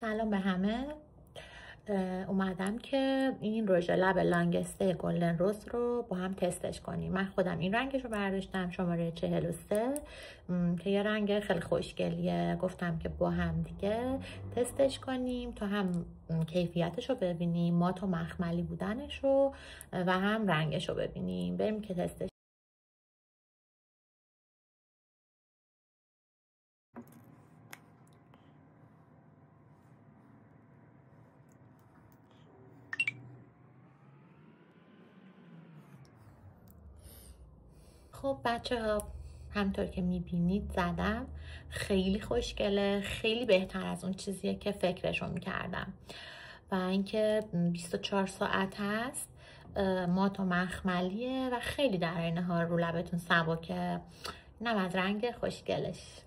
سلام به همه. اومدم که این رژ لب لانگسته گلدن روز رو با هم تستش کنیم. من خودم این رنگش رو برداشتم، شماره 43 که یه رنگ خیلی خوشگلیه. گفتم که با هم دیگه تستش کنیم تا هم کیفیتش رو ببینیم، مات و مخملی بودنش رو و هم رنگش رو ببینیم. بریم که تستش. خب بچه ها، همطور که میبینید زدم. خیلی خوشگله، خیلی بهتر از اون چیزیه که فکرشو میکردم و اینکه 24 ساعت هست، مات و مخملیه و خیلی در این حال رو لبتون سبکه. اینم از رنگ خوشگلش.